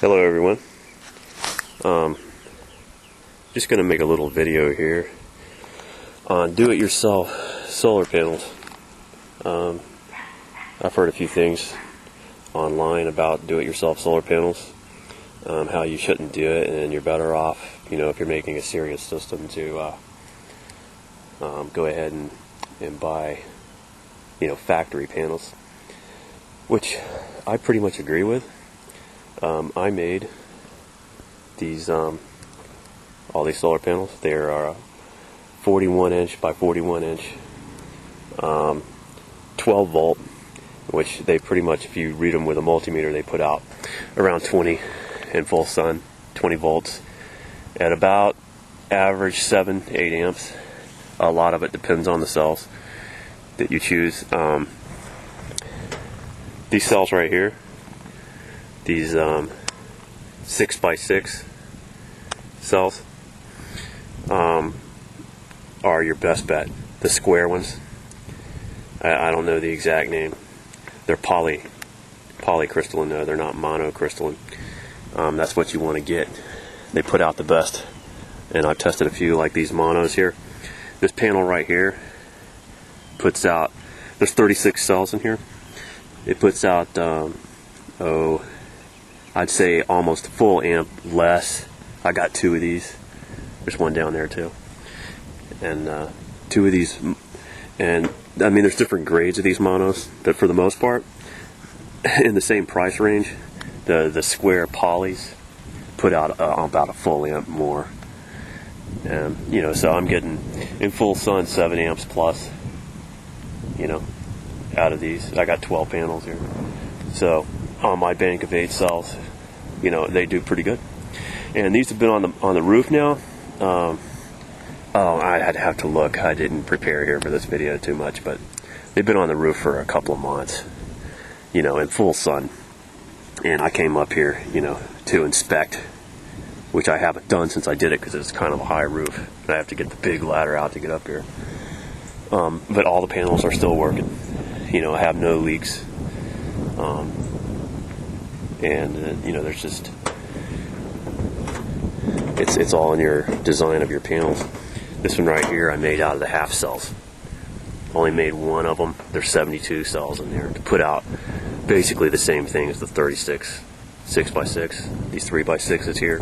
Hello everyone. Just going to make a little video here on do-it-yourself solar panels. I've heard a few things online about do-it-yourself solar panels, how you shouldn't do it, and you're better off, if you're making a serious system to go ahead and buy, factory panels, which I pretty much agree with. I made these all these solar panels. They are 41 inch by 41 inch, 12 volt, which they pretty much, if you read them with a multimeter, they put out around 20 in full sun, 20 volts at about average 7-8 amps. A lot of it depends on the cells that you choose. These cells right here, these 6x6 cells are your best bet. The square ones, I don't know the exact name. They're polycrystalline. No, they're not monocrystalline. That's what you want to get. They put out the best, and I've tested a few like these monos here. This panel right here puts out, there's 36 cells in here. It puts out I'd say almost full amp less. I got two of these. There's one down there too, and two of these. And I mean, there's different grades of these monos, but for the most part, in the same price range, the square polys put out about a full amp more. And so I'm getting in full sun 7 amps plus. Out of these, I got 12 panels here. So on my bank of 8 cells, they do pretty good. And these have been on the roof now. I'd have to look. I didn't prepare here for this video too much, but they've been on the roof for a couple of months, in full sun. And I came up here, to inspect, which I haven't done since I did it because it's kind of a high roof, and I have to get the big ladder out to get up here. But all the panels are still working. I have no leaks. There's just, it's all in your design of your panels. This one right here I made out of the half cells. Only made one of them. There's 72 cells in there to put out basically the same thing as the 36 6x6. These 3x6s here.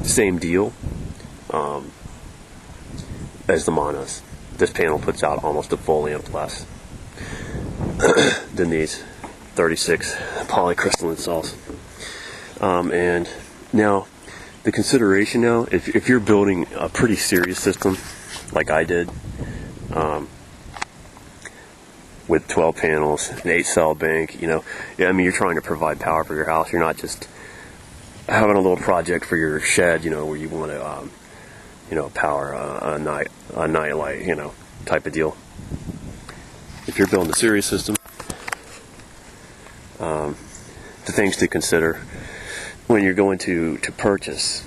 Same deal as the monos. This panel puts out almost a full amp less than these 36 polycrystalline cells. And now, the consideration now, if you're building a pretty serious system, like I did, with 12 panels, an 8-cell bank, you're trying to provide power for your house. You're not just having a little project for your shed, where you want to, power a nightlight, type of deal. If you're building a serious system, the things to consider when you're going to purchase,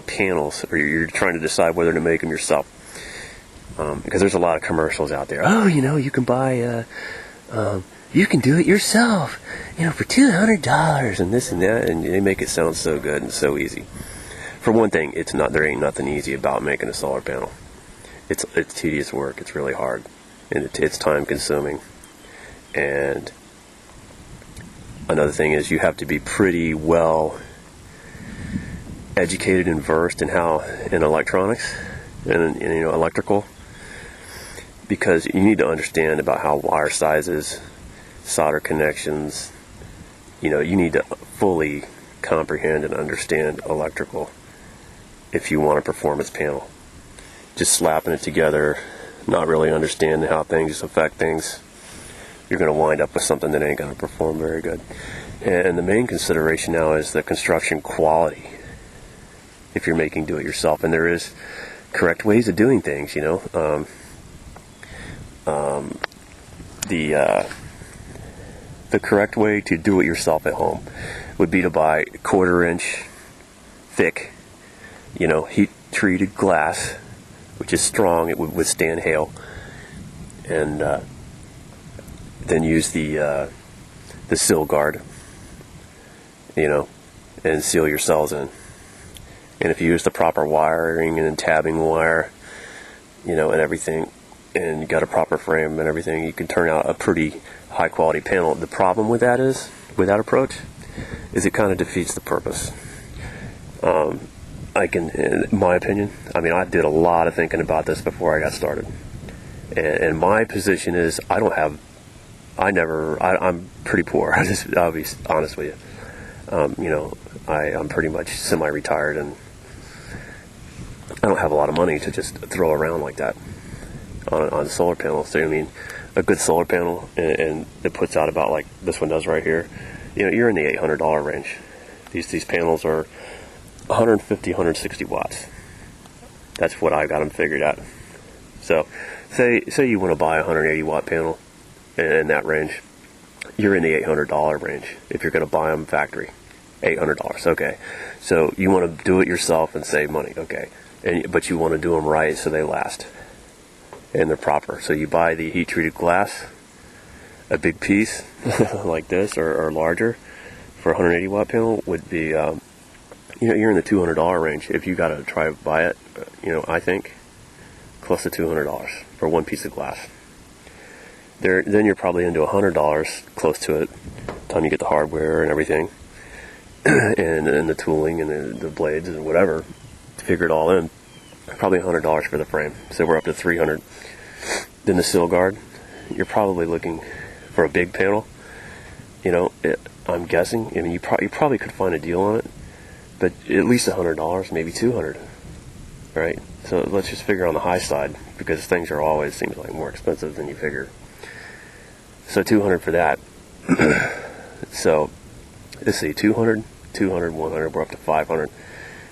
panels, or you're trying to decide whether to make them yourself. Because there's a lot of commercials out there. Oh, you can buy, you can do it yourself, for $200 and this and that, and they make it sound so good and so easy. For one thing, there ain't nothing easy about making a solar panel. It's tedious work. It's really hard, and it's time consuming. And another thing is you have to be pretty well educated and versed in electronics and electrical, because you need to understand about how wire sizes, solder connections. You need to fully comprehend and understand electrical if you want a performance panel. Just slapping it together, not really understanding how things affect things, you're going to wind up with something that ain't going to perform very good. And the main consideration now is the construction quality if you're making do-it-yourself. And there is correct ways of doing things, the correct way to do it yourself at home would be to buy 1/4 inch thick, heat treated glass, which is strong. It would withstand hail, and then use the sill guard and seal your cells in. And if you use the proper wiring and tabbing wire, and everything, and you got a proper frame and everything, you can turn out a pretty high quality panel. The problem with that approach, is it kind of defeats the purpose. In my opinion, I did a lot of thinking about this before I got started. And my position is, I'm pretty poor. I'll be honest with you. I'm pretty much semi-retired, and I don't have a lot of money to just throw around like that on solar panels. So, a good solar panel, and it puts out about like this one does right here, you're in the $800 range. These panels are 150, 160 watts. That's what I got them figured out. So, say you want to buy a 180 watt panel in that range, you're in the $800 range if you're going to buy them factory. $800. Okay. So you want to do it yourself and save money. Okay. But you want to do them right so they last and they're proper. So you buy the heat treated glass, a big piece like this or larger for a 180 watt panel would be, you're in the $200 range. If you got to try to buy it, I think close to $200 for one piece of glass. Then you're probably into $100, close to it, time you get the hardware and everything, and the tooling and the blades and whatever to figure it all in. Probably $100 for the frame. So we're up to $300. Then the sill guard, you're probably looking for a big panel. I'm guessing. You probably could find a deal on it, but at least $100, maybe $200. Right? So let's just figure on the high side, because things are always seems like more expensive than you figure. So $200 for that. So let's see, 200, 100, we're up to 500.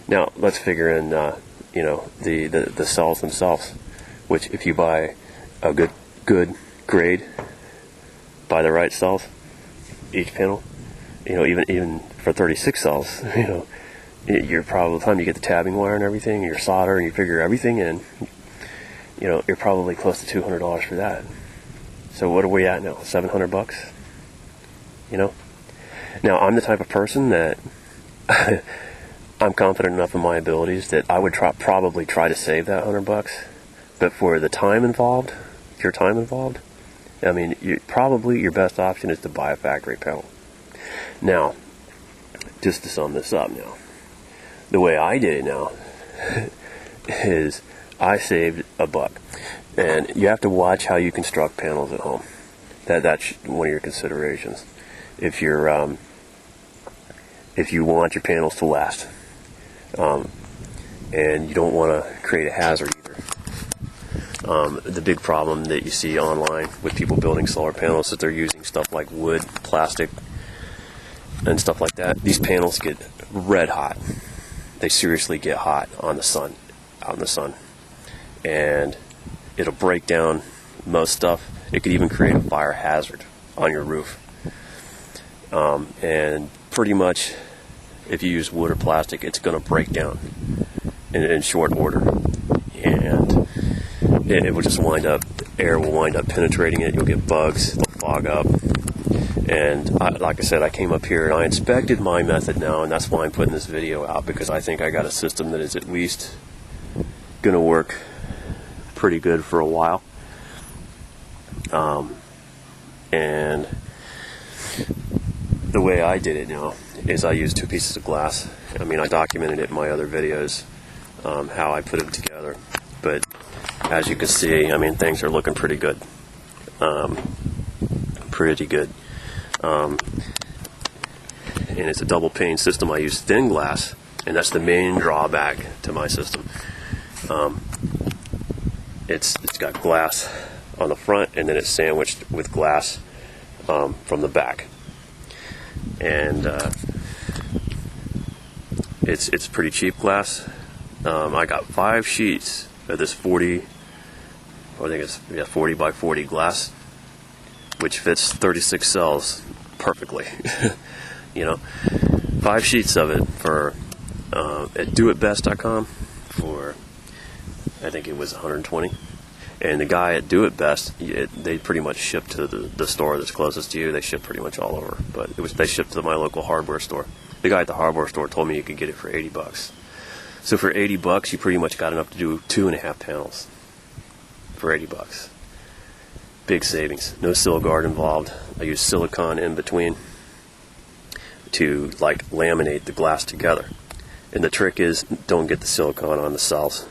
Now let's figure in, the cells themselves, which if you buy a good grade, buy the right cells, each panel, even for 36 cells, you're probably, by the time you get the tabbing wire and everything, your solder, and you figure everything in, you're probably close to $200 for that. So what are we at now? $700? Now I'm the type of person that I'm confident enough in my abilities that I would probably try to save that $100, but for the time involved, probably your best option is to buy a factory panel. Now, just to sum this up now, the way I did it now is I saved $1. And you have to watch how you construct panels at home. That's one of your considerations. If you want your panels to last, and you don't want to create a hazard either. The big problem that you see online with people building solar panels is that they're using stuff like wood, plastic, and stuff like that. These panels get red hot. They seriously get hot out in the sun. And it'll break down most stuff. It could even create a fire hazard on your roof. And pretty much, if you use wood or plastic, it's going to break down in short order. And it will just air will wind up penetrating it. You'll get bugs, it'll fog up. And like I said, I came up here and I inspected my method now, and that's why I'm putting this video out, because I think I got a system that is at least going to work pretty good for a while. And the way I did it now is I used 2 pieces of glass. I documented it in my other videos, how I put them together. But as you can see, things are looking pretty good. Pretty good. And it's a double pane system. I use thin glass, and that's the main drawback to my system. It's got glass on the front, and then it's sandwiched with glass from the back. And it's pretty cheap glass. I got 5 sheets of this 40 by 40 glass, which fits 36 cells perfectly. 5 sheets of it for at doitbest.com for, I think it was $120. And the guy at Do It Best, they pretty much ship to the store that's closest to you. They ship pretty much all over, but they shipped to my local hardware store. the guy at the hardware store told me you could get it for $80. So for $80, you pretty much got enough to do 2.5 panels for $80. Big savings. No sill guard involved. I use silicone in between to like laminate the glass together. And the trick is, don't get the silicone on the cells.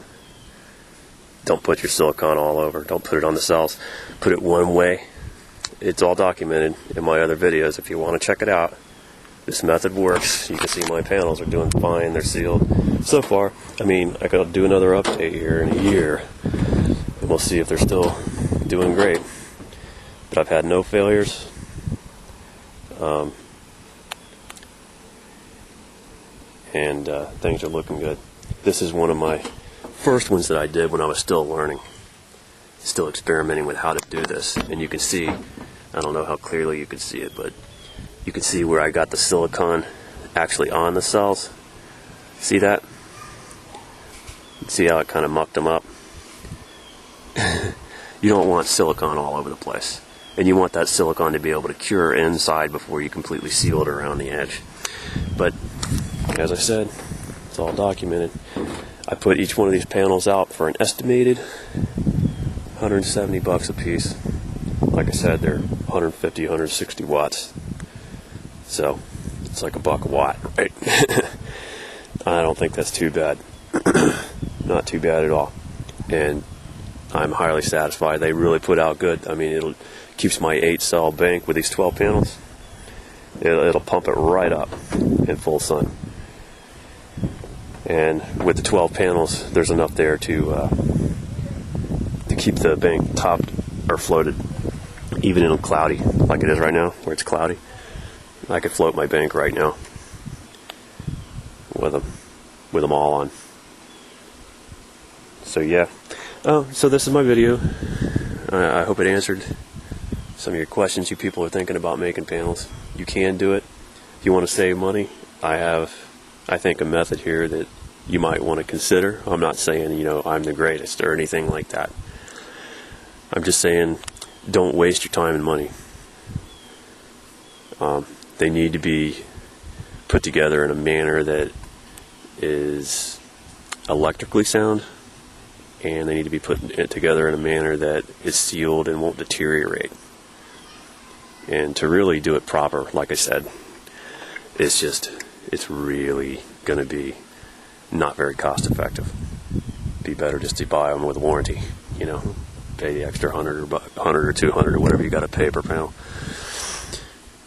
Don't put your silicone all over. Don't put it on the cells. Put it one way. It's all documented in my other videos if you want to check it out. This method works. You can see my panels are doing fine. They're sealed. So far, I mean, I could do another update here in a year, and we'll see if they're still doing great. But I've had no failures. And things are looking good. This is one of my first ones that I did when I was still learning, still experimenting with how to do this. And you can see, I don't know how clearly you can see it, but you can see where I got the silicone actually on the cells. See that? See how it kind of mucked them up? You don't want silicone all over the place. And you want that silicone to be able to cure inside before you completely seal it around the edge. But as I said, it's all documented. I put each one of these panels out for an estimated $170 a piece. Like I said, they're 150, 160 watts. So it's like $1 a watt, right? I don't think that's too bad. Not too bad at all. And I'm highly satisfied. They really put out good. I mean, it keeps my 8-cell bank with these 12 panels. It'll pump it right up in full sun. And with the 12 panels, there's enough there to keep the bank topped or floated, even in cloudy, like it is right now, where it's cloudy. I could float my bank right now with them all on. So yeah. So this is my video. I hope it answered some of your questions you people are thinking about making panels. You can do it. If you want to save money, I think a method here that you might want to consider. I'm not saying, I'm the greatest or anything like that. I'm just saying, don't waste your time and money. They need to be put together in a manner that is electrically sound, and they need to be put together in a manner that is sealed and won't deteriorate. And to really do it proper, like I said, it's really going to be not very cost effective. Be better just to buy them with warranty, pay the extra 100 or 200 or whatever you got to pay per panel.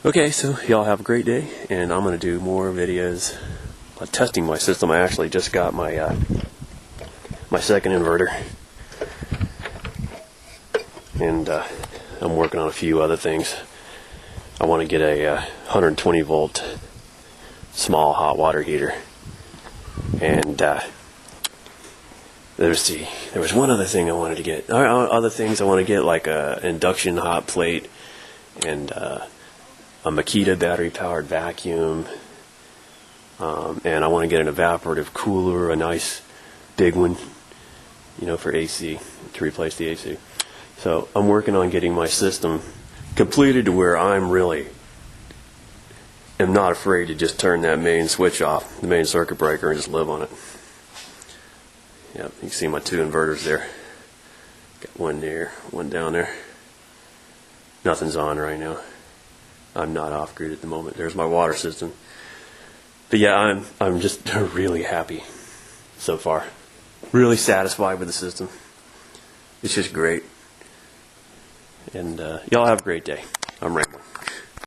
Okay, so y'all have a great day, and I'm going to do more videos testing my system. I actually just got my my second inverter, and I'm working on a few other things. I want to get a 120 volt small hot water heater, and there was one other thing I wanted to get. Other things I want to get, like a induction hot plate and a Makita battery powered vacuum, and I want to get an evaporative cooler, a nice big one, for AC, to replace the AC. So I'm working on getting my system completed to where I'm really am not afraid to just turn that main switch off, the main circuit breaker, and just live on it. Yep, you can see my 2 inverters there. Got one there, one down there. Nothing's on right now. I'm not off grid at the moment. There's my water system. But yeah, I'm just really happy so far. Really satisfied with the system. It's just great. And y'all have a great day.